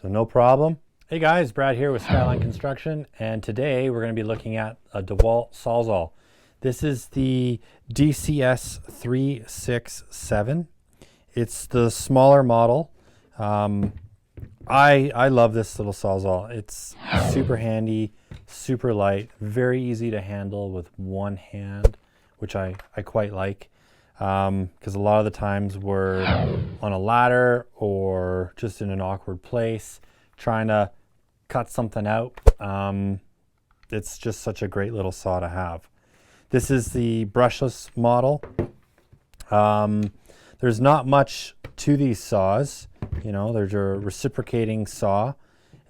So no problem. Hey guys, Brad here with Skyline Construction, and today we're going to be looking at a Dewalt Sawzall. This is the DCS367. It's the smaller model. I love this little Sawzall. It's super handy, super light, very easy to handle with one hand, which I quite like. Because a lot of the times we're on a ladder or just in an awkward place trying to cut something out. It's just such a great little saw to have. This is the brushless model. There's not much to these saws. You know, there's a reciprocating saw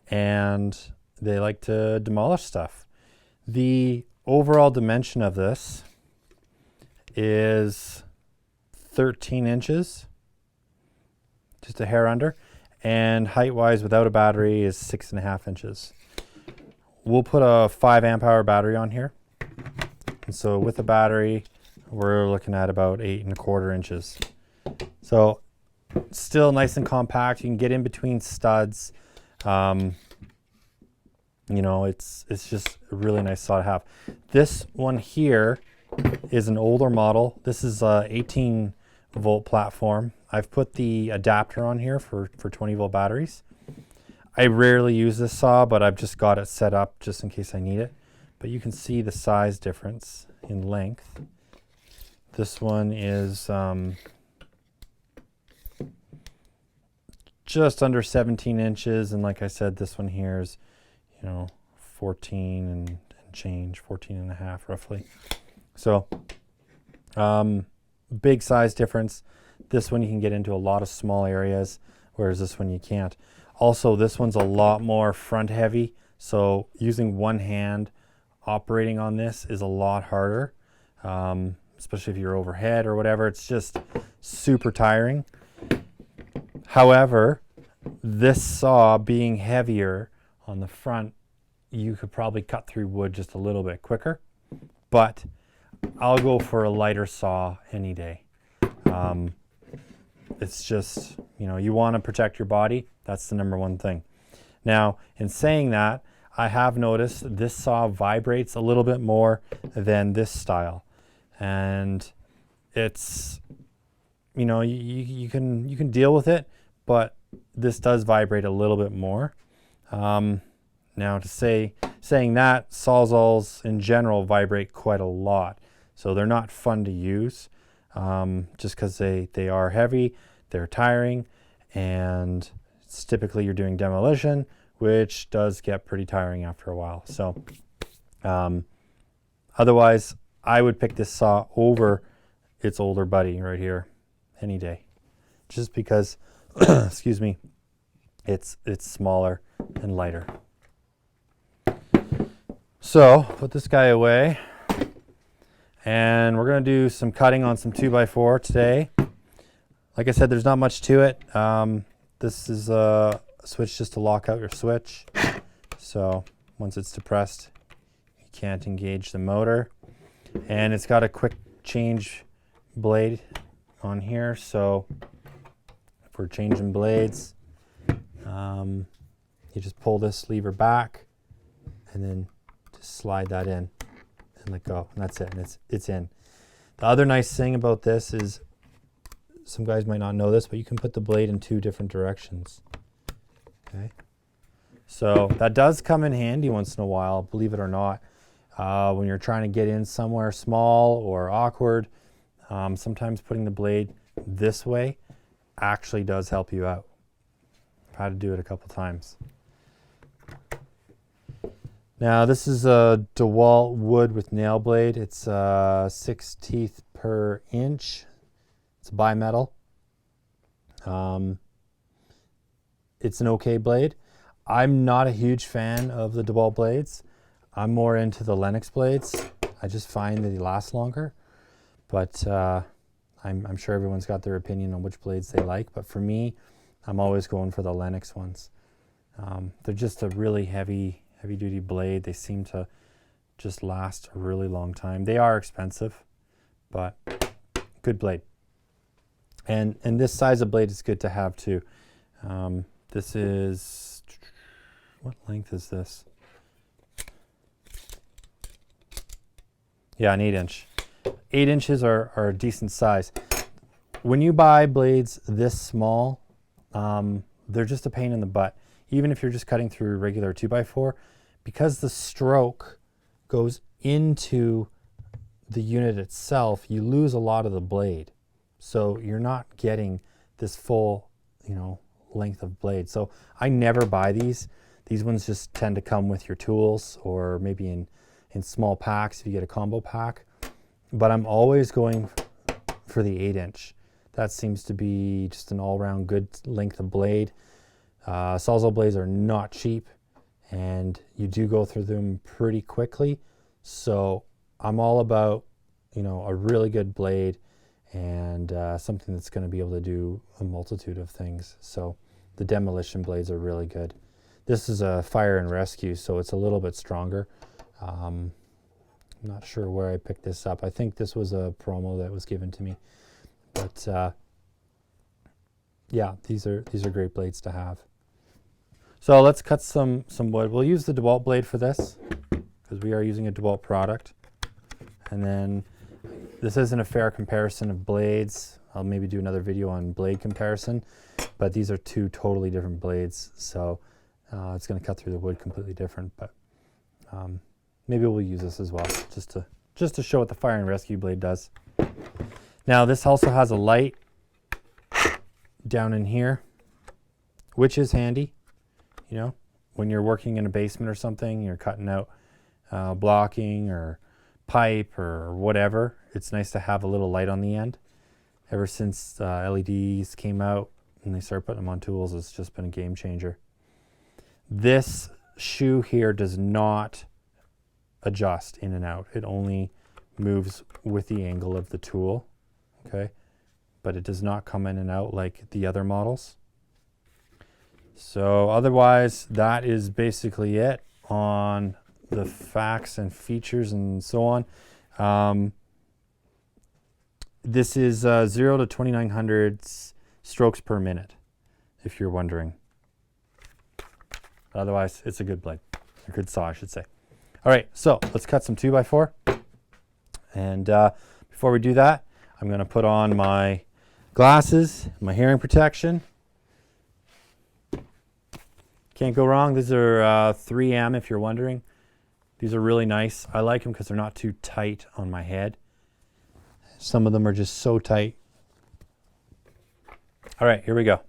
and they like to demolish stuff. The overall dimension of this is 13 inches, just a hair under, and height wise without a battery is 6.5 inches. We'll put a 5 amp hour battery on here, and so with the battery we're looking at about 8.25 inches. So still nice and compact. You can get in between studs. You know, it's just a really nice saw to have. This one here is an older model. This is a 18 volt platform. I've put the adapter on here for 20 volt batteries. I rarely use this saw, but I've just got it set up just in case I need it. But you can see the size difference in length. This one is just under 17 inches, and like I said, this one here is, you know, 14 and change, 14 and a half roughly. So big size difference. This one you can get into a lot of small areas, whereas this one you can't. Also, this one's a lot more front heavy, so using one hand operating on this is a lot harder, especially if you're overhead or whatever. It's just super tiring. However, this saw being heavier on the front, you could probably cut through wood just a little bit quicker, but I'll go for a lighter saw any day. It's just, you know, you want to protect your body. That's the number one thing. Now, in saying that, I have noticed this saw vibrates a little bit more than this style. And it's, you know, you can deal with it, but this does vibrate a little bit more. Now, saying that, Sawzalls in general vibrate quite a lot. So they're not fun to use, just because they are heavy, they're tiring, and it's typically you're doing demolition, which does get pretty tiring after a while. So otherwise, I would pick this saw over its older buddy right here any day, just because, excuse me, it's smaller and lighter. So put this guy away. And we're going to do some cutting on some 2x4 today. Like I said, there's not much to it. This is a switch just to lock out your switch. So once it's depressed, you can't engage the motor. And it's got a quick change blade on here. So if we're changing blades, you just pull this lever back and then just slide that in and let go, and that's it, and it's in. The other nice thing about this is, some guys might not know this, but you can put the blade in 2 different directions. Okay, so that does come in handy once in a while, believe it or not, when you're trying to get in somewhere small or awkward. Sometimes putting the blade this way actually does help you out. I've had to do it a couple times. Now this is a Dewalt wood with nail blade. It's 6 teeth per inch. It's bimetal. It's an okay blade. I'm not a huge fan of the Dewalt blades. I'm more into the Lennox blades. I just find that they last longer. But I'm sure everyone's got their opinion on which blades they like. But for me, I'm always going for the Lennox ones. They're just a really heavy duty blade. They seem to just last a really long time. They are expensive, but good blade. And this size of blade is good to have too. This is What length is this? Yeah, an 8-inch. 8 inches are a decent size. When you buy blades this small, they're just a pain in the butt. Even if you're just cutting through a regular 2x4, because the stroke goes into the unit itself, you lose a lot of the blade. So you're not getting this full, length of blade. So I never buy these. These ones just tend to come with your tools, or maybe in small packs if you get a combo pack. But I'm always going for the 8-inch. That seems to be just an all-round good length of blade. Sawzall blades are not cheap, and you do go through them pretty quickly. So I'm all about, a really good blade and something that's going to be able to do a multitude of things. So the demolition blades are really good. This is a fire and rescue, so it's a little bit stronger. I'm not sure where I picked this up. I think this was a promo that was given to me. But yeah, these are great blades to have. So let's cut some wood. We'll use the Dewalt blade for this because we are using a Dewalt product. And then this isn't a fair comparison of blades. I'll maybe do another video on blade comparison, but these are two totally different blades, so it's going to cut through the wood completely different. But maybe we'll use this as well, just to show what the fire and rescue blade does. Now this also has a light down in here, which is handy. When you're working in a basement or something, you're cutting out blocking or pipe or whatever, it's nice to have a little light on the end. Ever since LEDs came out and they started putting them on tools, it's just been a game changer. This shoe here does not adjust in and out. It only moves with the angle of the tool, okay? But it does not come in and out like the other models. So otherwise, that is basically it on the facts and features and so on. This is 0 to 2900 strokes per minute, if you're wondering. Otherwise, it's a good blade, a good saw, I should say. All right, so let's cut some 2x4. And before we do that, I'm going to put on my glasses, my hearing protection. Can't go wrong. These are 3M, if you're wondering. These are really nice. I like them because they're not too tight on my head. Some of them are just so tight. All right, here we go.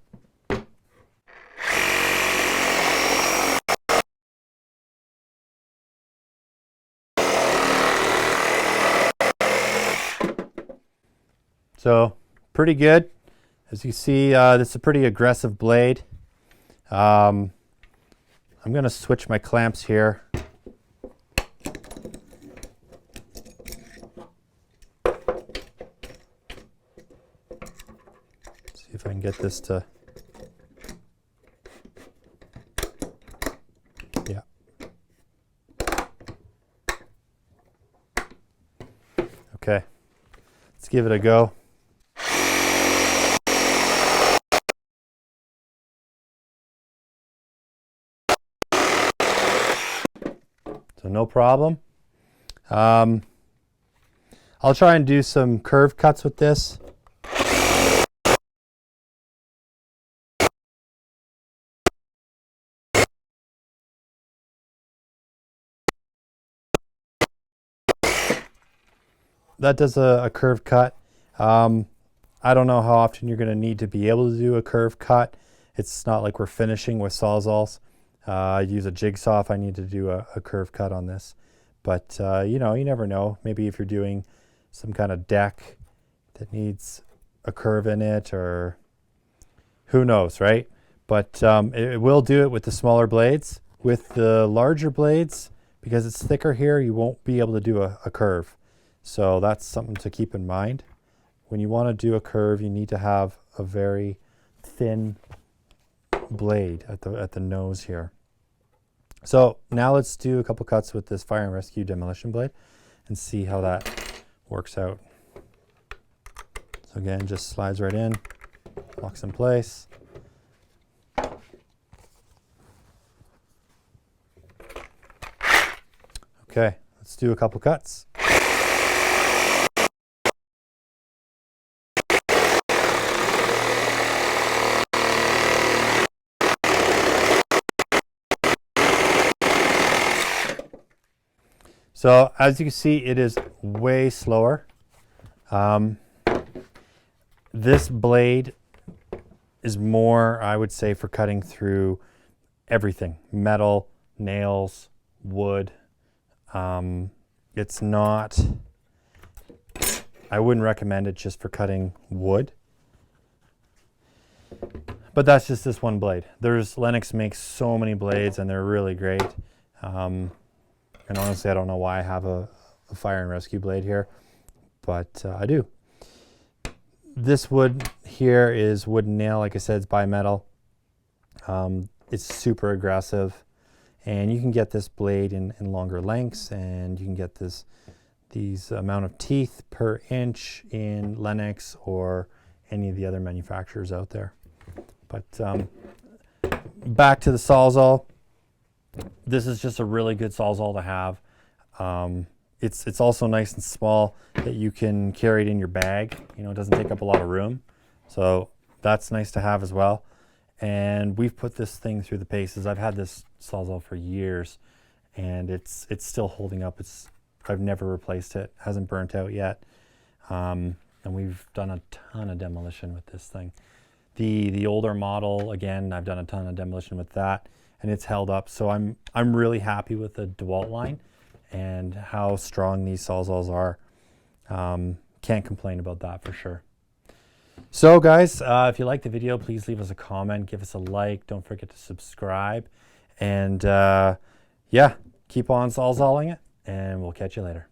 So pretty good. As you see, this is a pretty aggressive blade. I'm going to switch my clamps here. See if I can get this to, yeah. Okay, let's give it a go. So no problem. I'll try and do some curve cuts with this. That does a curve cut. I don't know how often you're going to need to be able to do a curve cut. It's not like we're finishing with Sawzalls. I use a jigsaw if I need to do a curve cut on this. But, you never know. Maybe if you're doing some kind of deck that needs a curve in it, or who knows, right? But it will do it with the smaller blades. With the larger blades, because it's thicker here, you won't be able to do a curve. So that's something to keep in mind. When you want to do a curve, you need to have a very thin blade at the nose here. So now let's do a couple cuts with this fire and rescue demolition blade and see how that works out. So again, just slides right in, locks in place. Okay, let's do a couple cuts. So as you can see, it is way slower. This blade is more, I would say, for cutting through everything, metal, nails, wood. It's not, I wouldn't recommend it just for cutting wood, but that's just this one blade. Lennox makes so many blades and they're really great. And honestly, I don't know why I have a fire and rescue blade here, but I do. This wood here is wooden nail. Like I said, it's bimetal. It's super aggressive, and you can get this blade in longer lengths, and you can get these amount of teeth per inch in Lennox or any of the other manufacturers out there. But back to the Sawzall. This is just a really good Sawzall to have. It's also nice and small that you can carry it in your bag. You know, it doesn't take up a lot of room. So that's nice to have as well. And we've put this thing through the paces. I've had this Sawzall for years and it's still holding up. I've never replaced it. Hasn't burnt out yet. And we've done a ton of demolition with this thing. The older model, again, I've done a ton of demolition with that and it's held up. So I'm really happy with the Dewalt line and how strong these Sawzalls are. Can't complain about that for sure. So guys, if you like the video, please leave us a comment, give us a like, don't forget to subscribe, and yeah, keep on Sawzalling it, and we'll catch you later.